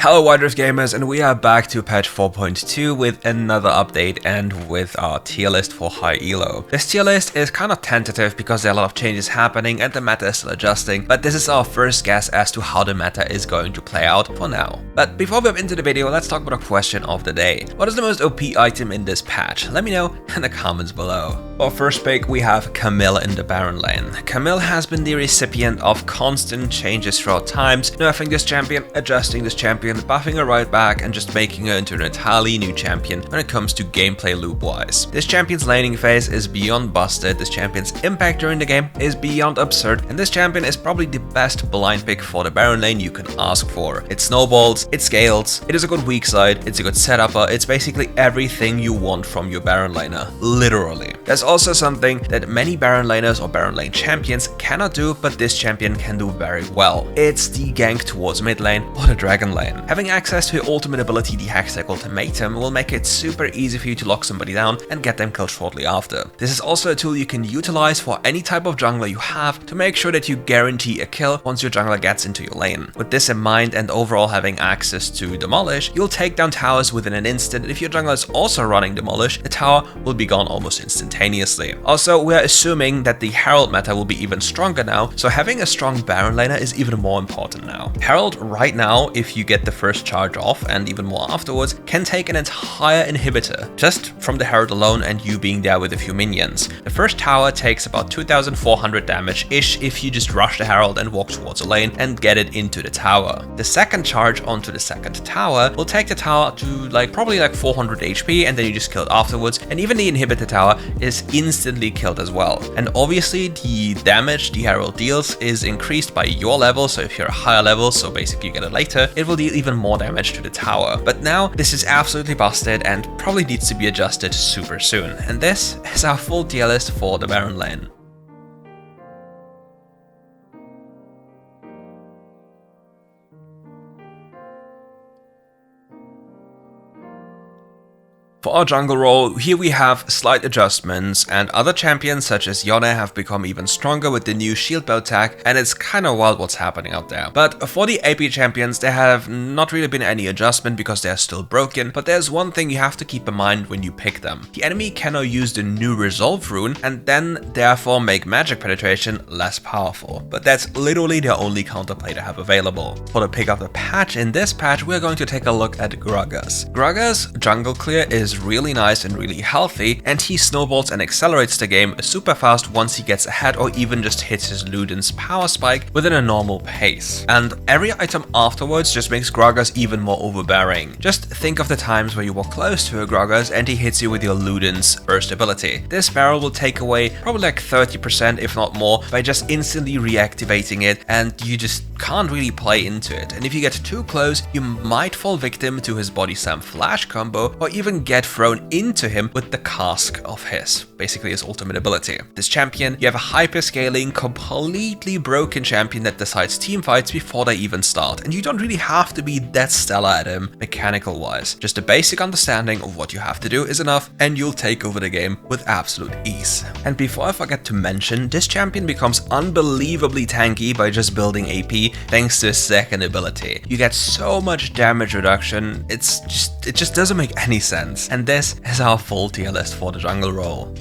Hello WildRift gamers, and we are back to patch 4.2 with another update and with our tier list for high elo. This tier list is kind of tentative because there are a lot of changes happening and the meta is still adjusting, but this is our first guess as to how the meta is going to play out for now. But before we hop into the video, let's talk about a question of the day. What is the most OP item in this patch? Let me know in the comments below. For our first pick, we have Camille in the Baron lane. Camille has been the recipient of constant changes throughout times, nerfing this champion, adjusting this champion, buffing her right back, and just making her into an entirely new champion when it comes to gameplay loop wise. This champion's laning phase is beyond busted, this champion's impact during the game is beyond absurd, and this champion is probably the best blind pick for the Baron lane you can ask for. It snowballs, it scales, it is a good weak side, it's a good setupper, it's basically everything you want from your Baron laner, literally. There's also something that many Baron laners or Baron lane champions cannot do, but this champion can do very well. It's the gank towards mid lane or the dragon lane. Having access to your ultimate ability, the Hextech Ultimatum, will make it super easy for you to lock somebody down and get them killed shortly after. This is also a tool you can utilize for any type of jungler you have to make sure that you guarantee a kill once your jungler gets into your lane. With this in mind and overall having access to Demolish, you'll take down towers within an instant, and if your jungler is also running Demolish, the tower will be gone almost instantaneously. Also, we're assuming that the Herald meta will be even stronger now, so having a strong Baron laner is even more important now. Herald right now, if you get the first charge off and even more afterwards, can take an entire inhibitor just from the Herald alone and you being there with a few minions. The first tower takes about 2400 damage-ish if you just rush the Herald and walk towards a lane and get it into the tower. The second charge onto the second tower will take the tower to probably 400 HP, and then you just kill it afterwards, and even the inhibitor tower is instantly killed as well. And obviously the damage the Herald deals is increased by your level, so if you're a higher level, so basically you get it later, it will deal even more damage to the tower. But now this is absolutely busted and probably needs to be adjusted super soon. And this is our full tier list for the Baron lane. For our jungle role, here we have slight adjustments, and other champions such as Yone have become even stronger with the new shield bow tag, and it's kinda wild what's happening out there. But for the AP champions, there have not really been any adjustment because they're still broken, but there's one thing you have to keep in mind when you pick them. The enemy cannot use the new resolve rune and then therefore make magic penetration less powerful. But that's literally the only counterplay they have available. For the pick of the patch, in this patch we're going to take a look at Gragas. Gragas' jungle clear is really nice and really healthy, and he snowballs and accelerates the game super fast once he gets ahead or even just hits his Luden's power spike within a normal pace. And every item afterwards just makes Gragas even more overbearing. Just think of the times where you walk close to a Gragas and he hits you with your Luden's first ability. This barrel will take away probably 30% if not more by just instantly reactivating it, and you just can't really play into it. And if you get too close, you might fall victim to his body slam flash combo or even get thrown into him with the cask of his, basically his ultimate ability. This champion, you have a hyper-scaling, completely broken champion that decides team fights before they even start, and you don't really have to be that stellar at him mechanical wise. Just a basic understanding of what you have to do is enough, and you'll take over the game with absolute ease. And before I forget to mention, this champion becomes unbelievably tanky by just building AP thanks to his second ability. You get so much damage reduction, it just doesn't make any sense. And this is our full tier list for the jungle role.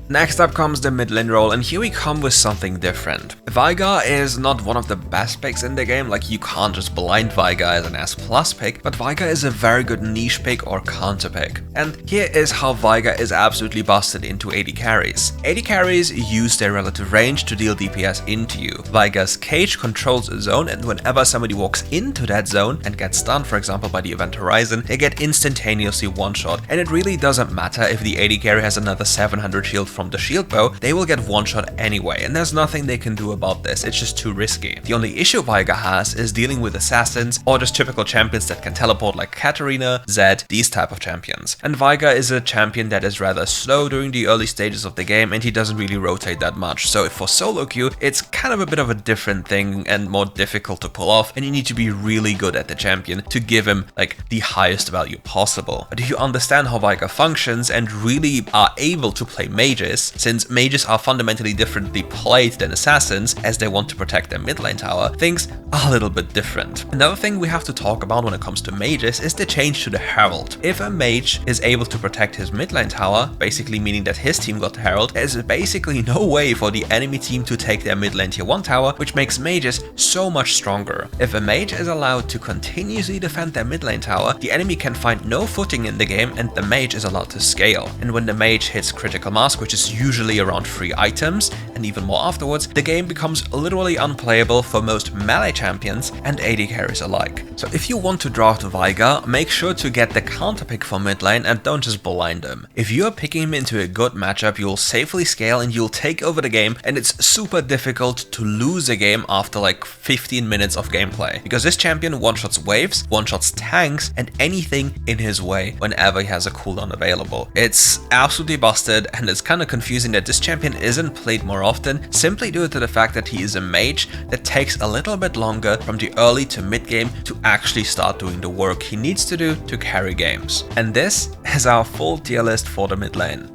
Next up comes the mid lane role, and here we come with something different. Veigar is not one of the best picks in the game, you can't just blind Veigar as an S+ pick, but Veigar is a very good niche pick or counter pick. And here is how Veigar is absolutely busted into AD carries. AD carries use their relative range to deal DPS into you. Veigar's cage controls a zone, and whenever somebody walks into that zone and gets stunned, for example by the event horizon, they get instantaneously one-shot, and it really doesn't matter if the AD carry has another 700 shield from from the shield bow, they will get one shot anyway, and there's nothing they can do about this, it's just too risky. The only issue Veigar has is dealing with assassins or just typical champions that can teleport like Katarina, Zed, these type of champions. And Veigar is a champion that is rather slow during the early stages of the game, and he doesn't really rotate that much, so for solo queue it's kind of a bit of a different thing and more difficult to pull off, and you need to be really good at the champion to give him like the highest value possible. But if you understand how Veigar functions and really are able to play mages, since mages are fundamentally differently played than assassins as they want to protect their mid lane tower, things are a little bit different. Another thing we have to talk about when it comes to mages is the change to the Herald. If a mage is able to protect his mid lane tower, basically meaning that his team got the Herald, there's basically no way for the enemy team to take their mid lane tier 1 tower, which makes mages so much stronger. If a mage is allowed to continuously defend their mid lane tower, the enemy can find no footing in the game and the mage is allowed to scale. And when the mage hits critical mass, which is usually around 3 items, and even more afterwards, the game becomes literally unplayable for most melee champions and AD carries alike. So if you want to draft Veigar, make sure to get the counter pick for mid lane and don't just blind him. If you are picking him into a good matchup, you'll safely scale and you'll take over the game, and it's super difficult to lose a game after like 15 minutes of gameplay, because this champion one-shots waves, one-shots tanks, and anything in his way whenever he has a cooldown available. It's absolutely busted, and it's kind of confusing that this champion isn't played more often, simply due to the fact that he is a mage that takes a little bit longer from the early to mid game to actually start doing the work he needs to do to carry games. And this is our full tier list for the mid lane.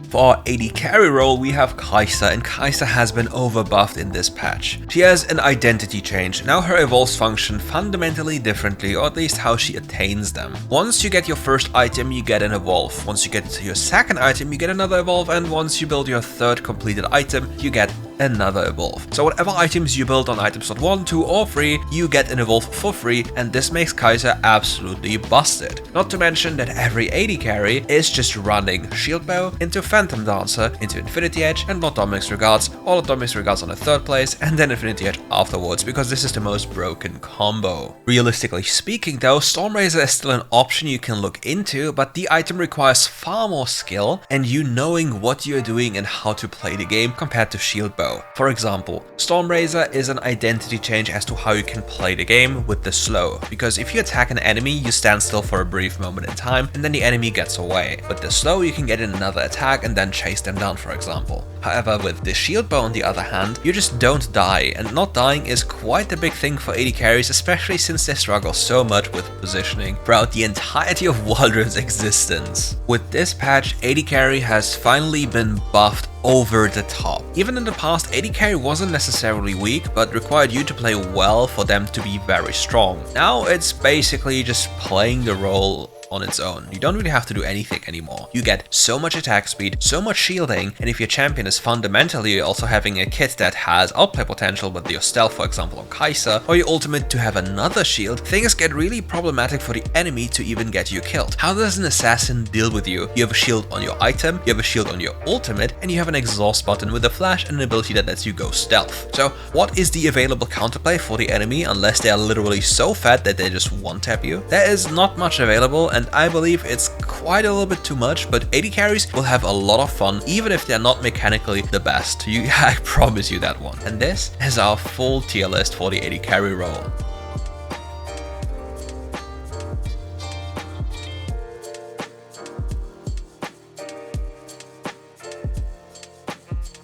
For our AD carry role, we have Kai'Sa, and Kai'Sa has been overbuffed in this patch. She has an identity change. Now her evolves function fundamentally differently, or at least how she attains them. Once you get your first item, you get an evolve. Once you get your second item, you get another evolve, and once you build your third completed item, you get another evolve. So whatever items you build on item slot 1, 2 or 3, you get an evolve for free, and this makes Kai'Sa absolutely busted. Not to mention that every AD carry is just running Shield Bow into Phantom Dancer, into Infinity Edge, and not Dominic's Regards, or Dominic's Regards on the third place, and then Infinity Edge afterwards, because this is the most broken combo. Realistically speaking though, Stormrazor is still an option you can look into, but the item requires far more skill, and you knowing what you're doing and how to play the game compared to Shield Bow. For example, Stormrazor is an identity change as to how you can play the game with the slow, because if you attack an enemy, you stand still for a brief moment in time, and then the enemy gets away. With the slow, you can get in another attack and then chase them down, for example. However, with the Shield Bow on the other hand, you just don't die, and not dying is quite a big thing for AD carries, especially since they struggle so much with positioning throughout the entirety of WildRift's existence. With this patch, AD carry has finally been buffed over the top. Even in the past, AD carry wasn't necessarily weak, but required you to play well for them to be very strong. Now it's basically just playing the role on its own. You don't really have to do anything anymore. You get so much attack speed, so much shielding, and if your champion is fundamentally also having a kit that has outplay potential with your stealth, for example on Kai'Sa, or your ultimate to have another shield, things get really problematic for the enemy to even get you killed. How does an assassin deal with you? You have a shield on your item, you have a shield on your ultimate, and you have an exhaust button with a flash and an ability that lets you go stealth. So what is the available counterplay for the enemy unless they are literally so fat that they just one-tap you? There is not much available, and I believe it's quite a little bit too much, but AD carries will have a lot of fun even if they're not mechanically the best. I promise you that one. And this is our full tier list for the AD carry role.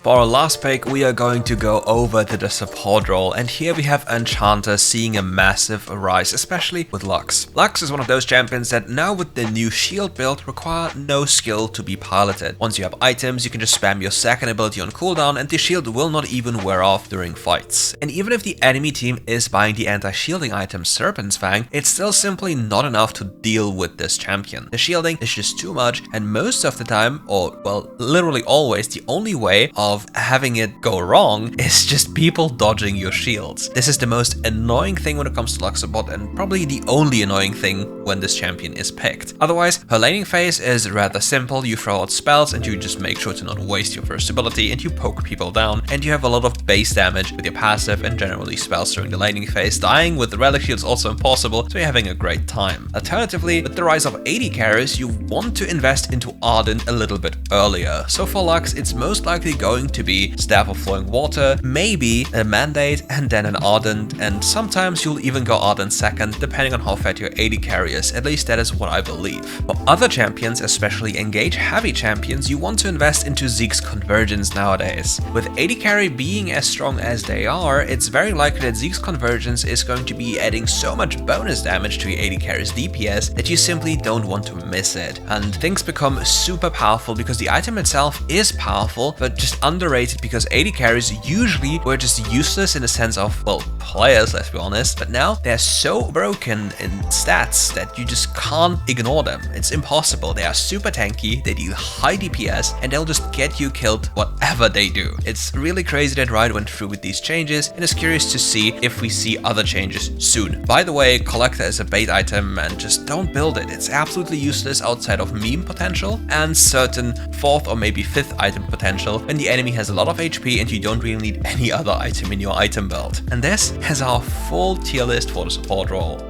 For our last pick, we are going to go over to the support role, and here we have Enchanter seeing a massive rise, especially with Lux. Lux is one of those champions that now with the new shield build require no skill to be piloted. Once you have items, you can just spam your second ability on cooldown and the shield will not even wear off during fights. And even if the enemy team is buying the anti-shielding item Serpent's Fang, it's still simply not enough to deal with this champion. The shielding is just too much, and most of the time, or well, literally always, the only way of of having it go wrong is just people dodging your shields. This is the most annoying thing when it comes to Luxabot, and probably the only annoying thing when this champion is picked. Otherwise, her laning phase is rather simple. You throw out spells and you just make sure to not waste your first ability, and you poke people down, and you have a lot of base damage with your passive and generally spells during the laning phase. Dying with the relic shield is also impossible, so you're having a great time. Alternatively, with the rise of AD carries, you want to invest into Ardent a little bit earlier. So for Lux, it's most likely going to be Staff of Flowing Water, maybe a Mandate, and then an Ardent, and sometimes you'll even go Ardent second, depending on how fat your AD carry is. At least that is what I believe. For other champions, especially engage heavy champions, you want to invest into Zeke's Convergence nowadays. With AD carry being as strong as they are, it's very likely that Zeke's Convergence is going to be adding so much bonus damage to your AD carry's DPS that you simply don't want to miss it. And things become super powerful because the item itself is powerful, but just underrated because AD carries usually were just useless in the sense of, well, players, let's be honest, but now they're so broken in stats that you just can't ignore them. It's impossible. They are super tanky, they deal high DPS, and they'll just get you killed whatever they do. It's really crazy that Riot went through with these changes, and is curious to see if we see other changes soon. By the way, Collector is a bait item, and just don't build it. It's absolutely useless outside of meme potential and certain 4th or maybe 5th item potential when the enemy has a lot of HP and you don't really need any other item in your item belt. And this has our full tier list for the support role.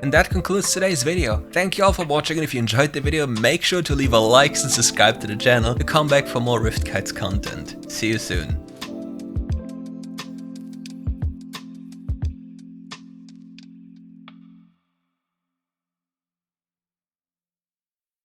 And that concludes today's video. Thank you all for watching, and if you enjoyed the video, make sure to leave a like and subscribe to the channel to come back for more RiftGuides content. See you soon.